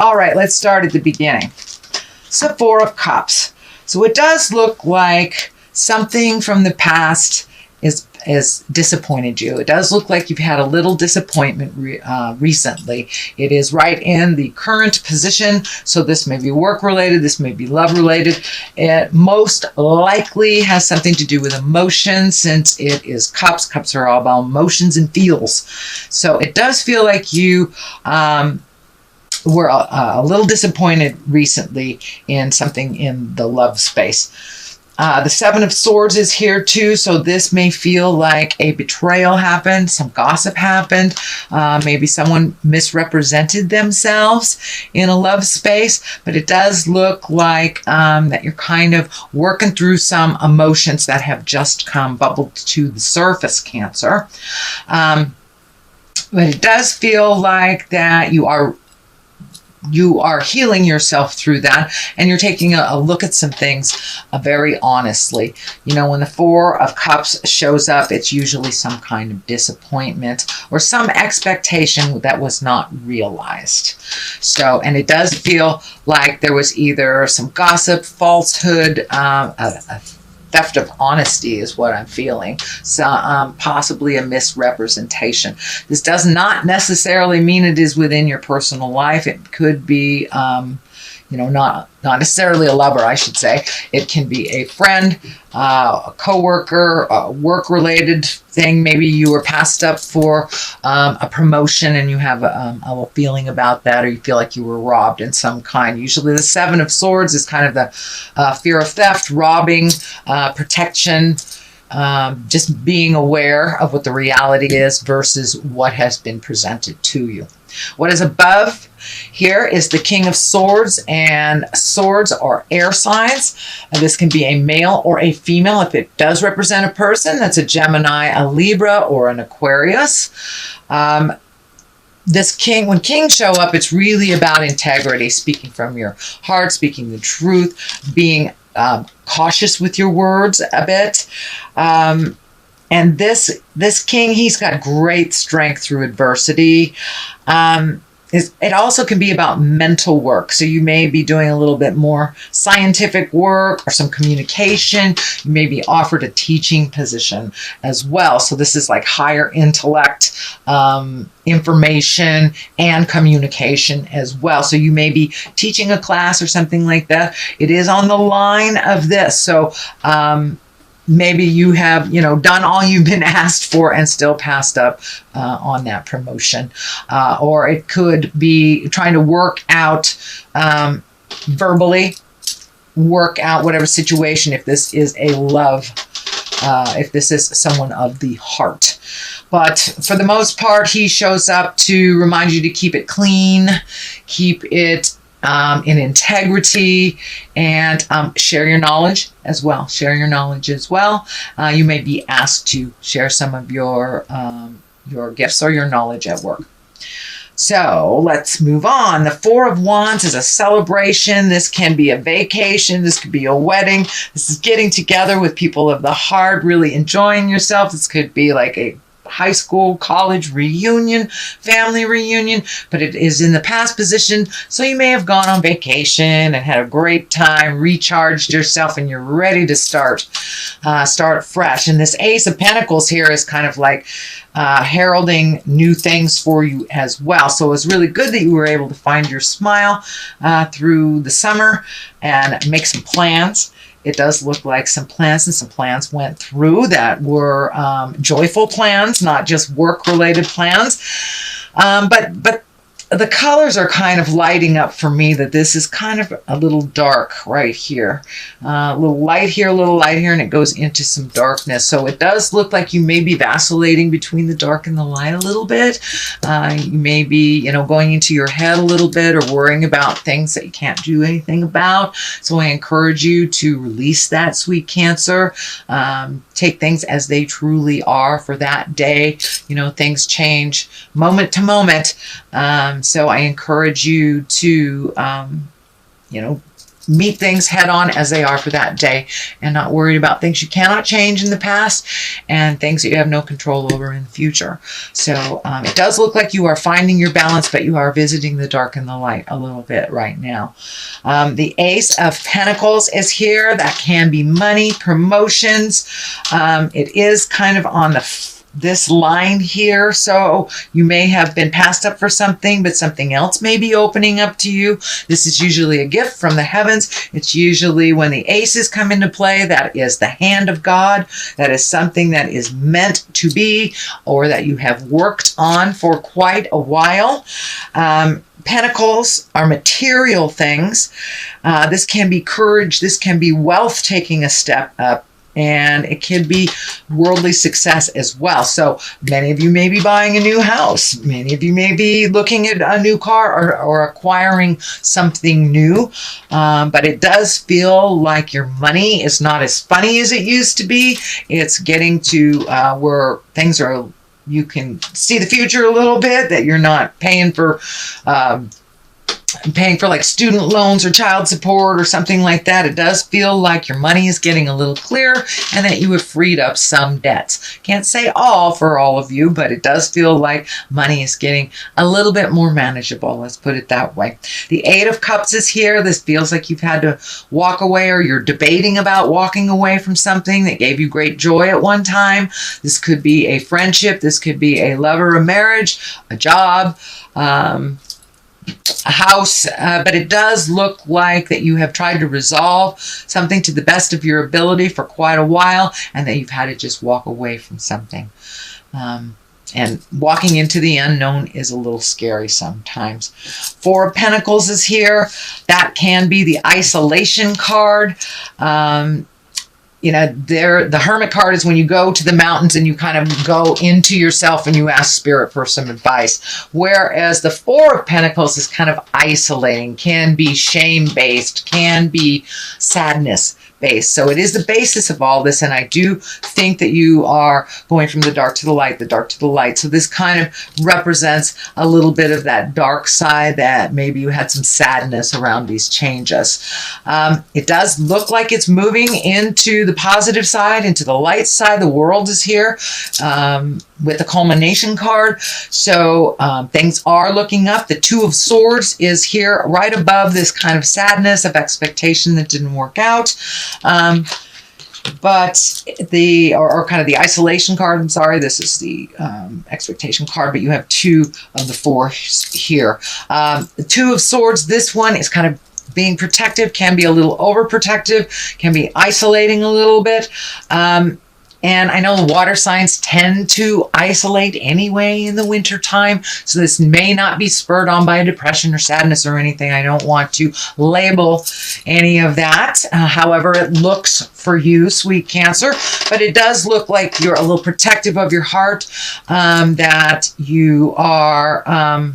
All right, let's start at the beginning. So Four of Cups. So it does look like something from the past is disappointed you. It does look like you've had a little disappointment recently. It is right in the current position. So this may be work related. This may be love related. It most likely has something to do with emotions, since it is cups. Cups are all about emotions and feels. So it does feel like you were a little disappointed recently in something in the love space. The Seven of Swords is here too, so this may feel like a betrayal happened, some gossip happened, maybe someone misrepresented themselves in a love space, but it does look like that you're kind of working through some emotions that have just bubbled to the surface, Cancer. But it does feel like that you are healing yourself through that, and you're taking a look at some things very honestly. You know, when the Four of Cups shows up, it's usually some kind of disappointment or some expectation that was not realized. So, and it does feel like there was either some gossip, falsehood, a theft of honesty is what I'm feeling. So possibly a misrepresentation. This does not necessarily mean it is within your personal life. It could be, not necessarily a lover, I should say. It can be a friend, a coworker, a work-related thing. Maybe you were passed up for a promotion and you have a feeling about that, or you feel like you were robbed in some kind. Usually the Seven of Swords is kind of the fear of theft, robbing, protection, just being aware of what the reality is versus what has been presented to you. What is above here is the King of Swords, and swords are air signs. And this can be a male or a female. If it does represent a person, that's a Gemini, a Libra, or an Aquarius. This king, when kings show up, it's really about integrity, speaking from your heart, speaking the truth, being cautious with your words a bit. And this king, he's got great strength through adversity. It also can be about mental work. So you may be doing a little bit more scientific work or some communication. You may be offered a teaching position as well. So this is like higher intellect, information, and communication as well. So you may be teaching a class or something like that. It is on the line of this. So maybe you have, done all you've been asked for and still passed up on that promotion. Or it could be trying to work out verbally, work out whatever situation, if this is a love, if this is someone of the heart. But for the most part, he shows up to remind you to keep it clean, keep it in integrity, and share your knowledge as well. Share your knowledge as well. You may be asked to share some of your gifts or your knowledge at work. So let's move on. The Four of Wands is a celebration. This can be a vacation. This could be a wedding. This is getting together with people of the heart, really enjoying yourself. This could be like a high school, college reunion, family reunion, but it is in the past position. So you may have gone on vacation and had a great time, recharged yourself, and you're ready to start fresh. And this Ace of Pentacles here is kind of like heralding new things for you as well. So it's really good that you were able to find your smile through the summer and make some plans. It does look like some plans went through that were joyful plans, not just work-related plans. But the colors are kind of lighting up for me that this is kind of a little dark right here. A little light here, a little light here, and it goes into some darkness. So it does look like you may be vacillating between the dark and the light a little bit. You may be, going into your head a little bit or worrying about things that you can't do anything about. So I encourage you to release that, sweet Cancer. Take things as they truly are for that day. Things change moment to moment. So I encourage you to, meet things head on as they are for that day, and not worried about things you cannot change in the past and things that you have no control over in the future. So it does look like you are finding your balance, but you are visiting the dark and the light a little bit right now. The Ace of Pentacles is here. That can be money, promotions. It is kind of on this line here, so you may have been passed up for something, but something else may be opening up to you. This is usually a gift from the heavens. It's usually when the aces come into play, that is the hand of God. That is something that is meant to be, or that you have worked on for quite a while. Pentacles are material things. This can be courage. This can be wealth taking a step up. And it could be worldly success as well. So many of you may be buying a new house. Many of you may be looking at a new car or acquiring something new. But it does feel like your money is not as funny as it used to be. It's getting to where things are, you can see the future a little bit, that you're not paying for like student loans or child support or something like that. It does feel like your money is getting a little clearer and that you have freed up some debts. Can't say all for all of you, but it does feel like money is getting a little bit more manageable. Let's put it that way. The Eight of Cups is here. This feels like you've had to walk away, or you're debating about walking away from something that gave you great joy at one time. This could be a friendship. This could be a love or a marriage, a job, a house, but it does look like that you have tried to resolve something to the best of your ability for quite a while, and that you've had to just walk away from something. And walking into the unknown is a little scary sometimes. Four of Pentacles is here. That can be the isolation card. You know, the Hermit card is when you go to the mountains and you kind of go into yourself and you ask Spirit for some advice. Whereas the Four of Pentacles is kind of isolating, can be shame-based, can be sadness-based. So it is the basis of all this, and I do think that you are going from the dark to the light, the dark to the light. So this kind of represents a little bit of that dark side, that maybe you had some sadness around these changes. It does look like it's moving into the positive side, into the light side. The World is here with the culmination card. So things are looking up. The Two of Swords is here right above this kind of sadness of expectation that didn't work out. But or kind of the isolation card, I'm sorry, this is the expectation card, but you have two of the four here. The Two of Swords, this one is kind of being protective, can be a little overprotective, can be isolating a little bit. And I know the water signs tend to isolate anyway in the winter time. So this may not be spurred on by depression or sadness or anything. I don't want to label any of that. However, it looks for you, sweet Cancer, but it does look like you're a little protective of your heart, that you are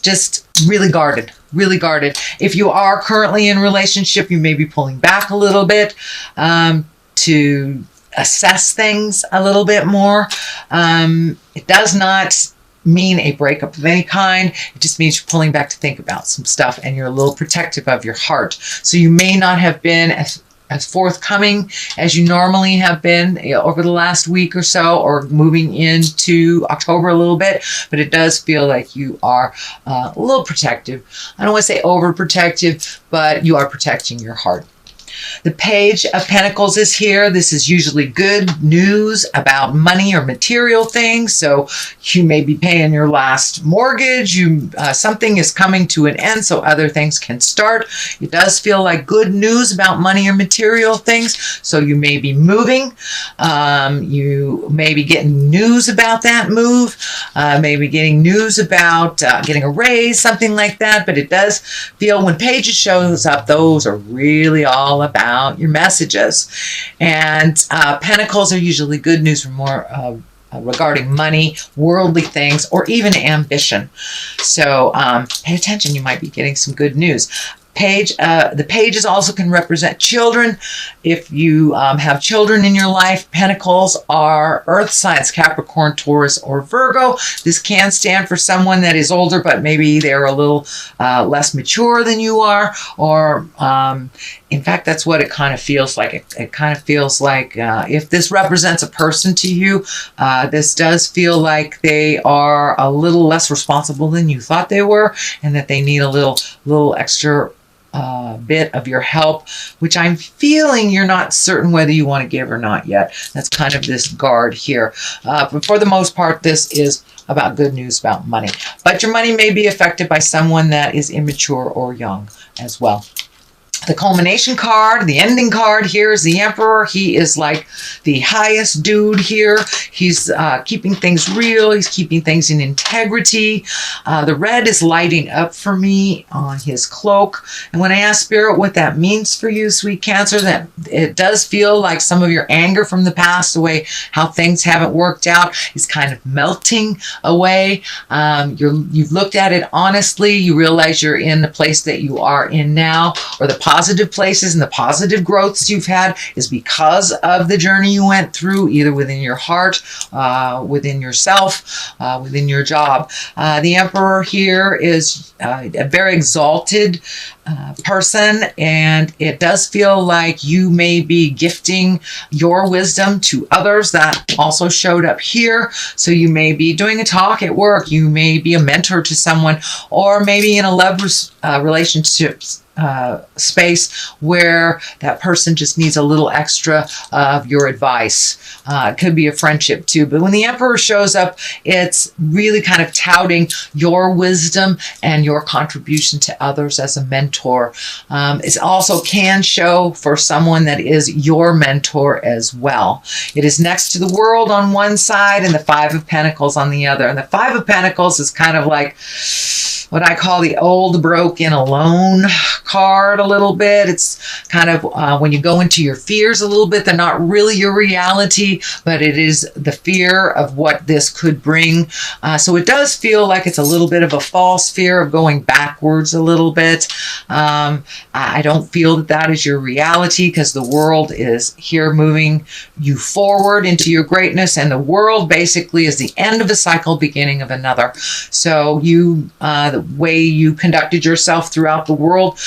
just really guarded. Really guarded. If you are currently in a relationship, you may be pulling back a little bit to assess things a little bit more. It does not mean a breakup of any kind. It just means you're pulling back to think about some stuff, and you're a little protective of your heart. So you may not have been as forthcoming as you normally have been over the last week or so, or moving into October a little bit, but it does feel like you are a little protective. I don't want to say overprotective, but you are protecting your heart. The Page of Pentacles is here. This is usually good news about money or material things. So you may be paying your last mortgage. Something is coming to an end, so other things can start. It does feel like good news about money or material things. So you may be moving. You may be getting news about that move. Maybe getting news about getting a raise, something like that. But it does feel when Pages shows up, those are really all about your messages. And Pentacles are usually good news for more regarding money, worldly things, or even ambition. So pay attention, you might be getting some good news. The pages also can represent children. If you have children in your life, pentacles are earth signs, Capricorn, Taurus, or Virgo. This can stand for someone that is older, but maybe they're a little less mature than you are, or in fact, that's what it kind of feels like. It kind of feels like if this represents a person to you, this does feel like they are a little less responsible than you thought they were, and that they need a little extra bit of your help, which I'm feeling you're not certain whether you want to give or not yet. That's kind of this guard here. But for the most part, this is about good news about money. But your money may be affected by someone that is immature or young as well. The culmination card, the ending card here is the Emperor. He is like the highest dude here. He's keeping things real. He's keeping things in integrity. The red is lighting up for me on his cloak. And when I ask Spirit what that means for you, sweet Cancer, that it does feel like some of your anger from the past, the way how things haven't worked out, is kind of melting away. You've looked at it honestly. You realize you're in the place that you are in now, or the positive places and the positive growths you've had is because of the journey you went through, either within your heart, within yourself, within your job. The Emperor here is a very exalted person, and it does feel like you may be gifting your wisdom to others. That also showed up here. So you may be doing a talk at work, you may be a mentor to someone, or maybe in a love relationship space where that person just needs a little extra of your advice. It could be a friendship too. But when the Emperor shows up, it's really kind of touting your wisdom and your contribution to others as a mentor. It also can show for someone that is your mentor as well. It is next to the World on one side and the Five of Pentacles on the other. And the Five of Pentacles is kind of like what I call the old, broken, alone card a little bit. It's kind of when you go into your fears a little bit, they're not really your reality, but it is the fear of what this could bring. So it does feel like it's a little bit of a false fear of going backwards a little bit. I don't feel that that is your reality, because the World is here moving you forward into your greatness, and the World basically is the end of a cycle, beginning of another. So the way you conducted yourself throughout the world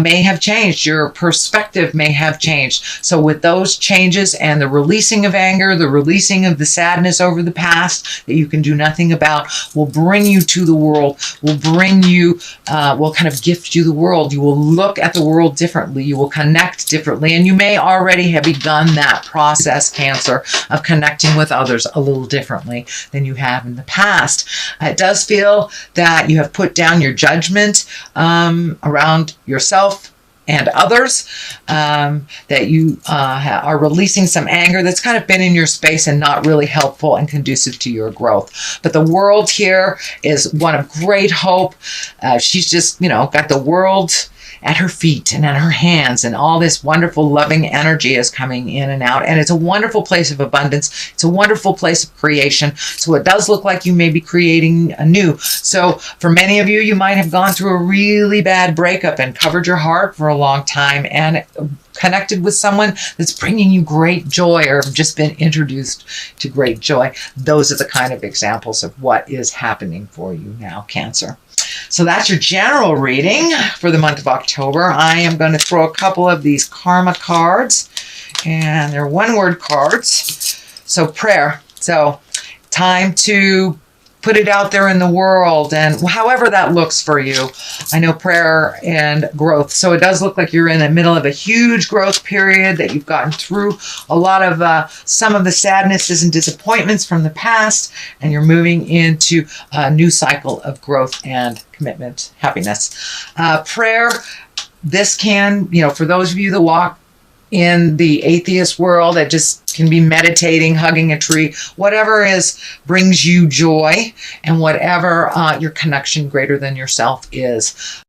may have changed. Your perspective may have changed. So with those changes and the releasing of anger, the releasing of the sadness over the past that you can do nothing about, will bring you to the world, will bring you, will kind of gift you the world. You will look at the world differently. You will connect differently. And you may already have begun that process, Cancer, of connecting with others a little differently than you have in the past. It does feel that you have put down your judgment around yourself and others, that you are releasing some anger that's kind of been in your space and not really helpful and conducive to your growth. But the World here is one of great hope. She's just, got the world at her feet and at her hands, and all this wonderful loving energy is coming in and out, and it's a wonderful place of abundance. It's a wonderful place of creation. So it does look like you may be creating anew. So for many of you, you might have gone through a really bad breakup and covered your heart for a long time and connected with someone that's bringing you great joy, or have just been introduced to great joy. Those are the kind of examples of what is happening for you now, Cancer. So that's your general reading for the month of October. I am going to throw a couple of these karma cards, and they're one-word cards. So prayer. So time to put it out there in the world, and however that looks for you. I know prayer and growth. So it does look like you're in the middle of a huge growth period, that you've gotten through a lot of some of the sadnesses and disappointments from the past, and you're moving into a new cycle of growth and commitment, happiness. Prayer, this can, for those of you that walk in the atheist world, that just can be meditating, hugging a tree, whatever brings you joy, and whatever your connection greater than yourself is.